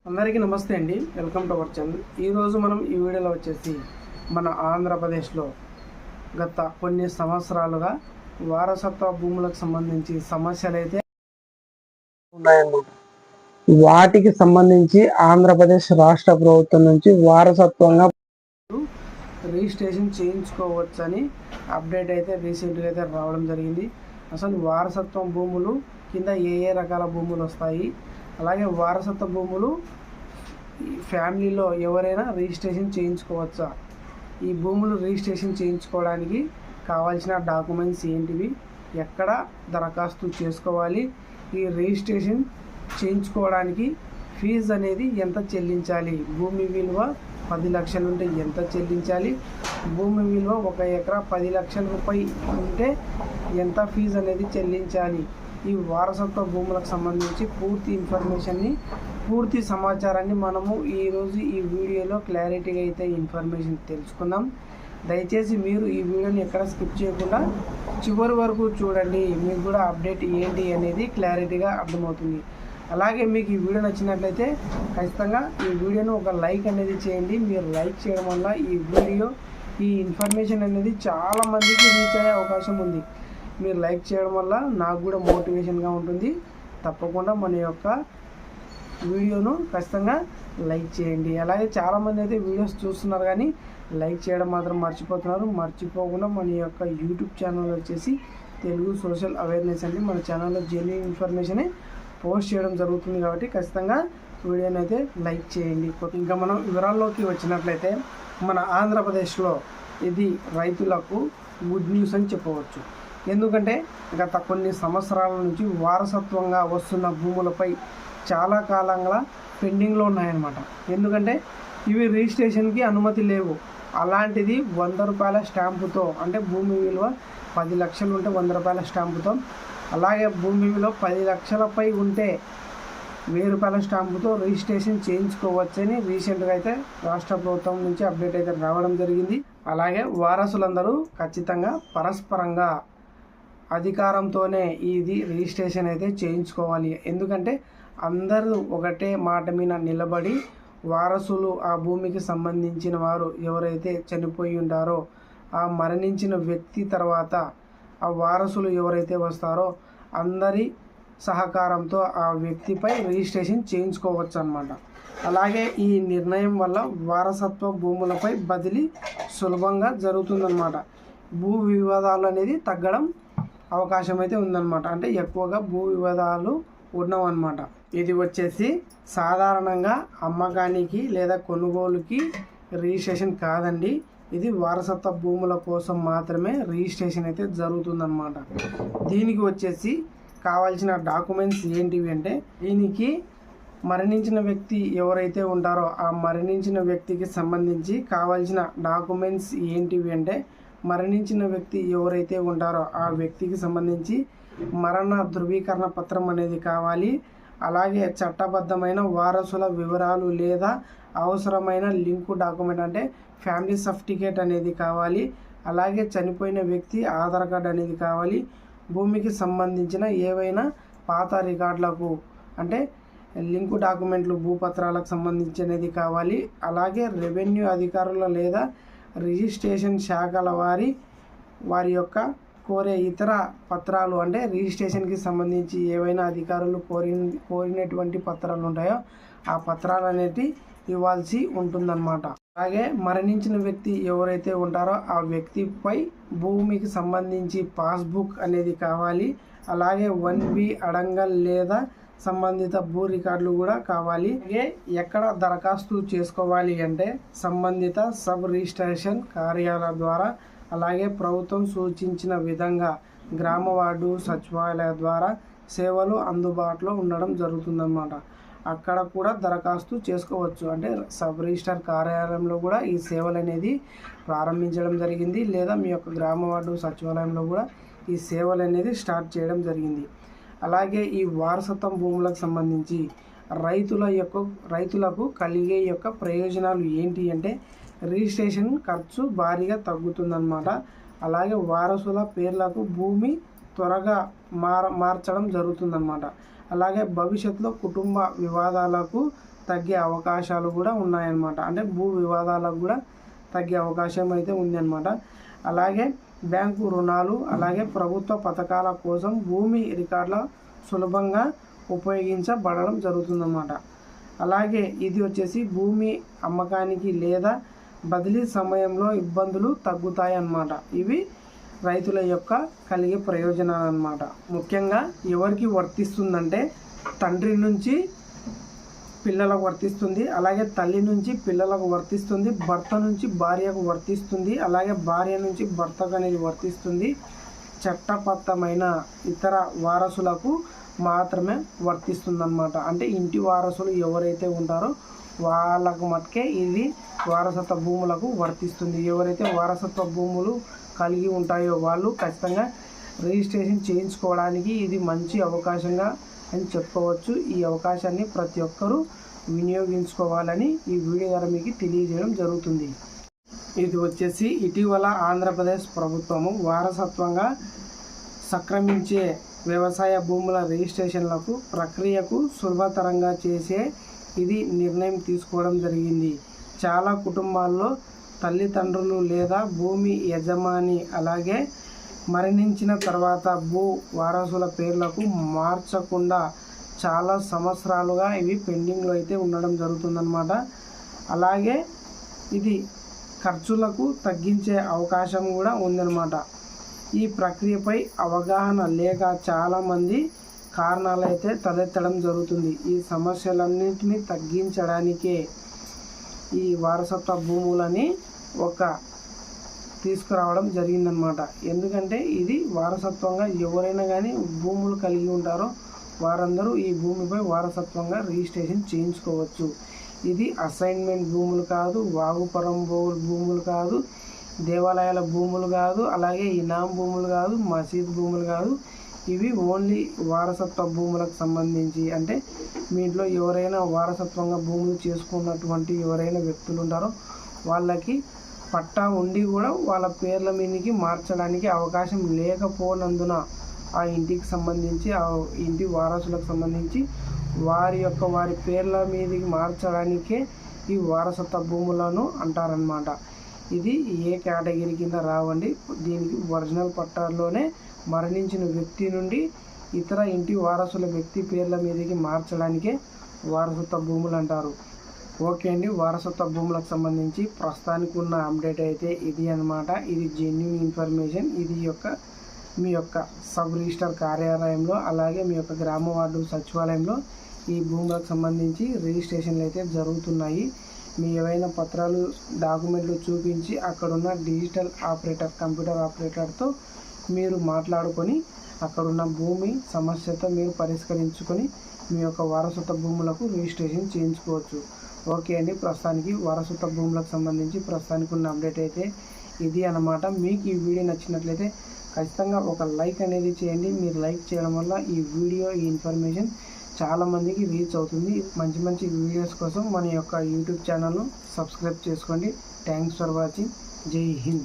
అందరికీ నమస్తే అండి. Welcome to our channel. ఈరోజు మనం ఈ వీడియోలో వచ్చేసి మన ఆంధ్రప్రదేశ్లో గత కొన్ని సంవత్సరాలుగా వారసత్వ భూములకు సంబంధించి సమస్యలు అయితే ఉన్నాయండి. వాటికి సంబంధించి ఆంధ్రప్రదేశ్ రాష్ట్ర ప్రభుత్వం నుంచి వారసత్వంగా రిజిస్ట్రేషన్ చేయించుకోవచ్చని అప్డేట్ అయితే రీసెంట్గా అయితే రావడం జరిగింది. అసలు వారసత్వం భూములు కింద ఏ రకాల భూములు వస్తాయి, అలాగే వారసత్వ భూములు ఫ్యామిలీలో ఎవరైనా రిజిస్ట్రేషన్ చేయించుకోవచ్చా, ఈ భూములు రిజిస్ట్రేషన్ చేయించుకోవడానికి కావాల్సిన డాక్యుమెంట్స్ ఏంటివి, ఎక్కడ దరఖాస్తు చేసుకోవాలి, ఈ రిజిస్ట్రేషన్ చేయించుకోవడానికి ఫీజు అనేది ఎంత చెల్లించాలి, భూమి విలువ 10 లక్షలు ఉంటే ఎంత చెల్లించాలి, భూమి విలువ 1 ఎకరా 10 లక్షల రూపాయలు ఉంటే ఎంత ఫీజు అనేది చెల్లించాలి, ఈ వారసత్వ భూములకు సంబంధించి పూర్తి ఇన్ఫర్మేషన్ని పూర్తి సమాచారాన్ని మనము ఈరోజు ఈ వీడియోలో క్లారిటీగా అయితే ఇన్ఫర్మేషన్ తెలుసుకుందాం. దయచేసి మీరు ఈ వీడియోని ఎక్కడ స్కిప్ చేయకుండా చివరి వరకు చూడండి. మీకు కూడా అప్డేట్ ఏంటి అనేది క్లారిటీగా అర్థమవుతుంది. అలాగే మీకు ఈ వీడియో నచ్చినట్లయితే ఖచ్చితంగా ఈ వీడియోను ఒక లైక్ అనేది చేయండి. మీరు లైక్ చేయడం వల్ల ఈ ఇన్ఫర్మేషన్ అనేది చాలామందికి రీచ్ అయ్యే అవకాశం ఉంది. మీరు లైక్ చేయడం వల్ల నాకు కూడా మోటివేషన్గా ఉంటుంది. తప్పకుండా మన యొక్క వీడియోను ఖచ్చితంగా లైక్ చేయండి. అలాగే చాలామంది అయితే వీడియోస్ చూస్తున్నారు కానీ లైక్ చేయడం మాత్రం మర్చిపోతున్నారు. మర్చిపోకుండా మన యొక్క యూట్యూబ్ ఛానల్ వచ్చేసి తెలుగు సోషల్ అవేర్నెస్ అండి. మన ఛానల్లో జెన్యూన్ ఇన్ఫర్మేషనే పోస్ట్ చేయడం జరుగుతుంది కాబట్టి ఖచ్చితంగా వీడియోని అయితే లైక్ చేయండి. ఇంకా మనం వివరాల్లోకి వచ్చినట్లయితే మన ఆంధ్రప్రదేశ్లో ఇది రైతులకు గుడ్ న్యూస్ అని చెప్పవచ్చు. ఎందుకంటే గత కొన్ని సంవత్సరాల నుంచి వారసత్వంగా వస్తున్న భూములపై చాలా కాలంగా పెండింగ్లో ఉన్నాయన్నమాట. ఎందుకంటే ఇవి రిజిస్ట్రేషన్కి అనుమతి లేవు. అలాంటిది 100 రూపాయల స్టాంపుతో, అంటే భూమి విలువ 10 లక్షలు ఉంటే 100 రూపాయల స్టాంపుతో, అలాగే భూమి విలువ 10 లక్షలపై ఉంటే 1000 రూపాయల స్టాంపుతో రిజిస్ట్రేషన్ చేయించుకోవచ్చని రీసెంట్గా అయితే రాష్ట్ర ప్రభుత్వం నుంచి అప్డేట్ అయితే రావడం జరిగింది. అలాగే వారసులందరూ ఖచ్చితంగా పరస్పరంగా అధికారంతోనే ఇది రిజిస్ట్రేషన్ అయితే చేయించుకోవాలి. ఎందుకంటే అందరూ ఒకటే మాట మీద నిలబడి వారసులు, ఆ భూమికి సంబంధించిన వారు ఎవరైతే చనిపోయి ఉంటారో ఆ మరణించిన వ్యక్తి తర్వాత ఆ వారసులు ఎవరైతే వస్తారో అందరి సహకారంతో ఆ వ్యక్తిపై రిజిస్ట్రేషన్ చేయించుకోవచ్చు అన్నమాట. అలాగే ఈ నిర్ణయం వల్ల వారసత్వ భూములపై బదిలీ సులభంగా జరుగుతుందన్నమాట. భూ వివాదాలు అనేది తగ్గడం అవకాశం అయితే ఉందన్నమాట. అంటే ఎక్కువగా భూ వివాదాలు ఉండవన్నమాట. ఇది వచ్చేసి సాధారణంగా అమ్మకానికి లేదా కొనుగోలుకి రిజిస్ట్రేషన్ కాదండి. ఇది వారసత్వ భూముల కోసం మాత్రమే రిజిస్ట్రేషన్ అయితే జరుగుతుందన్నమాట. దీనికి వచ్చేసి కావాల్సిన డాక్యుమెంట్స్ ఏంటివి అంటే, దీనికి మరణించిన వ్యక్తి ఎవరైతే ఉంటారో ఆ మరణించిన వ్యక్తికి సంబంధించి కావాల్సిన డాక్యుమెంట్స్ ఏంటివి అంటే, మరణించిన వ్యక్తి ఎవరైతే ఉంటారో ఆ వ్యక్తికి సంబంధించి మరణ ధృవీకరణ పత్రం అనేది కావాలి. అలాగే చట్టబద్ధమైన వారసుల వివరాలు లేదా అవసరమైన లింకు డాక్యుమెంట్ అంటే ఫ్యామిలీ సర్టిఫికేట్ అనేది కావాలి. అలాగే చనిపోయిన వ్యక్తి ఆధార్ కార్డ్ అనేది కావాలి. భూమికి సంబంధించిన ఏవైనా పాత రికార్డులకు అంటే లింకు డాక్యుమెంట్లు భూపత్రాలకు సంబంధించినది కావాలి. అలాగే రెవెన్యూ అధికారుల లేదా రిజిస్ట్రేషన్ శాఖల వారి యొక్క కోరే ఇతర పత్రాలు అంటే రిజిస్ట్రేషన్కి సంబంధించి ఏవైనా అధికారులు కోరినటువంటి పత్రాలు ఉంటాయో ఆ పత్రాలు అనేవి ఇవ్వాల్సి ఉంటుందన్నమాట. అలాగే మరణించిన వ్యక్తి ఎవరైతే ఉంటారో ఆ వ్యక్తిపై భూమికి సంబంధించి పాస్బుక్ అనేది కావాలి. అలాగే 1B అడంగల్ లేదా సంబంధిత భూ రికార్డులు కూడా కావాలి. అలాగే ఎక్కడ దరఖాస్తు చేసుకోవాలి అంటే సంబంధిత సబ్ రిజిస్ట్రేషన్ కార్యాలయం ద్వారా, అలాగే ప్రభుత్వం సూచించిన విధంగా గ్రామ వార్డు సచివాలయ ద్వారా సేవలు అందుబాటులో ఉండడం జరుగుతుందన్నమాట. అక్కడ కూడా దరఖాస్తు చేసుకోవచ్చు. అంటే సబ్ రిజిస్టర్ కార్యాలయంలో కూడా ఈ సేవలు అనేది ప్రారంభించడం జరిగింది, లేదా మీ యొక్క గ్రామ వార్డు సచివాలయంలో కూడా ఈ సేవలు అనేది స్టార్ట్ చేయడం జరిగింది. అలాగే ఈ వారసత్వం భూములకు సంబంధించి రైతులకు కలిగే యొక్క ప్రయోజనాలు ఏంటి అంటే, రిజిస్ట్రేషన్ ఖర్చు భారీగా తగ్గుతుందన్నమాట. అలాగే వారసుల పేర్లకు భూమి త్వరగా మార్చడం జరుగుతుందన్నమాట. అలాగే భవిష్యత్తులో కుటుంబ వివాదాలకు తగ్గే అవకాశాలు కూడా ఉన్నాయన్నమాట. అంటే భూ వివాదాలకు కూడా తగ్గే అవకాశం అయితే ఉందన్నమాట. అలాగే బ్యాంకు రుణాలు, అలాగే ప్రభుత్వ పథకాల కోసం భూమి రికార్డుల సులభంగా ఉపయోగించబడడం జరుగుతుందన్నమాట. అలాగే ఇది వచ్చేసి భూమి అమ్మకానికి లేదా బదిలీ సమయంలో ఇబ్బందులు తగ్గుతాయి అన్నమాట. ఇవి రైతుల యొక్క కలిగే ప్రయోజనాలు అన్నమాట. ముఖ్యంగా ఎవరికి వర్తిస్తుందంటే తండ్రి నుంచి పిల్లలకు వర్తిస్తుంది, అలాగే తల్లి నుంచి పిల్లలకు వర్తిస్తుంది, భర్త నుంచి భార్యకు వర్తిస్తుంది, అలాగే భార్య నుంచి భర్తకు అనేది వర్తిస్తుంది. చట్టబద్ధమైన ఇతర వారసులకు మాత్రమే వర్తిస్తుందన్నమాట. అంటే ఇంటి వారసులు ఎవరైతే ఉంటారో వాళ్ళకు మట్టుకే ఇది వారసత్వ భూములకు వర్తిస్తుంది. ఎవరైతే వారసత్వ భూములు కలిగి ఉంటాయో వాళ్ళు ఖచ్చితంగా రిజిస్ట్రేషన్ చేయించుకోవడానికి ఇది మంచి అవకాశంగా అని చెప్పుకోవచ్చు. ఈ అవకాశాన్ని ప్రతి ఒక్కరూ వినియోగించుకోవాలని ఈ వీడియో ద్వారా మీకు తెలియజేయడం జరుగుతుంది. ఇది వచ్చేసి ఇటీవల ఆంధ్రప్రదేశ్ ప్రభుత్వము వారసత్వంగా సంక్రమించే వ్యవసాయ భూముల రిజిస్ట్రేషన్లకు ప్రక్రియకు సులభతరంగా చేసే ఇది నిర్ణయం తీసుకోవడం జరిగింది. చాలా కుటుంబాల్లో తల్లిదండ్రులు లేదా భూమి యజమాని అలాగే మరణించిన తర్వాత భూ వారసుల పేర్లకు మార్చకుండా చాలా సంవత్సరాలుగా ఇవి పెండింగ్లో అయితే ఉండడం జరుగుతుందన్నమాట. అలాగే ఇది ఖర్చులకు తగ్గించే అవకాశం కూడా ఉందన్నమాట. ఈ ప్రక్రియపై అవగాహన లేక చాలామంది కారణాలు అయితే తలెత్తడం జరుగుతుంది. ఈ సమస్యలన్నింటినీ తగ్గించడానికే ఈ వారసత్వ భూములని తీసుకురావడం జరిగిందనమాట. ఎందుకంటే ఇది వారసత్వంగా ఎవరైనా కానీ భూములు కలిగి ఉంటారో వారందరూ ఈ భూమిపై వారసత్వంగా రిజిస్ట్రేషన్ చేయించుకోవచ్చు. ఇది అసైన్మెంట్ భూములు కాదు, వాగుపరం భూములు కాదు, దేవాలయాల భూములు కాదు, అలాగే ఇనాం భూములు కాదు, మసీద్ భూములు కాదు. ఇవి ఓన్లీ వారసత్వ భూములకు సంబంధించి, అంటే మీ ఇంట్లో ఎవరైనా వారసత్వంగా భూములు చేసుకున్నటువంటి ఎవరైనా వ్యక్తులు ఉంటారో వాళ్ళకి పట్టా ఉండి కూడా వాళ్ళ పేర్ల మీదకి మార్చడానికి అవకాశం లేకపోనందున ఆ ఇంటికి సంబంధించి ఆ ఇంటి వారసులకు సంబంధించి వారి పేర్ల మీదకి మార్చడానికే ఈ వారసత్వ భూములను అంటారనమాట. ఇది ఏ కేటగిరీ కింద రావండి. దీనికి ఒరిజినల్ పట్టాల్లోనే మరణించిన వ్యక్తి నుండి ఇతర ఇంటి వారసుల వ్యక్తి పేర్ల మీదకి మార్చడానికే వారసత్వ భూములు అంటారు. ఓకే అండి, వారసత్వ భూములకు సంబంధించి ప్రస్తుతానికి ఉన్న అప్డేట్ అయితే ఇది అనమాట. ఇది జెన్యూన్ ఇన్ఫర్మేషన్. ఇది మీ యొక్క సబ్ రిజిస్టర్ కార్యాలయంలో అలాగే మీ యొక్క గ్రామ వార్డు సచివాలయంలో ఈ భూములకు సంబంధించి రిజిస్ట్రేషన్లు అయితే జరుగుతున్నాయి. మీ ఏవైనా పత్రాలు డాక్యుమెంట్లు చూపించి అక్కడున్న డిజిటల్ ఆపరేటర్ కంప్యూటర్ ఆపరేటర్తో మీరు మాట్లాడుకొని అక్కడున్న భూమి సమస్యతో మీరు పరిష్కరించుకొని మీ యొక్క వారసత్వ భూములకు రిజిస్ట్రేషన్ చేయించుకోవచ్చు. ఓకే అండి, ప్రస్తుతానికి వారసత్వ భూములకు సంబంధించి ప్రస్తుతానికి ఉన్న అప్డేట్ అయితే ఇది అన్నమాట. మీకు ఈ వీడియో నచ్చినట్లయితే ఖచ్చితంగా ఒక లైక్ అనేది చేయండి. మీరు లైక్ చేయడం వల్ల ఈ వీడియో ఈ ఇన్ఫర్మేషన్ చాలామందికి రీచ్ అవుతుంది. మంచి మంచి వీడియోస్ కోసం మన యొక్క యూట్యూబ్ ఛానల్ను సబ్స్క్రైబ్ చేసుకోండి. Thanks for watching. జై హింద్.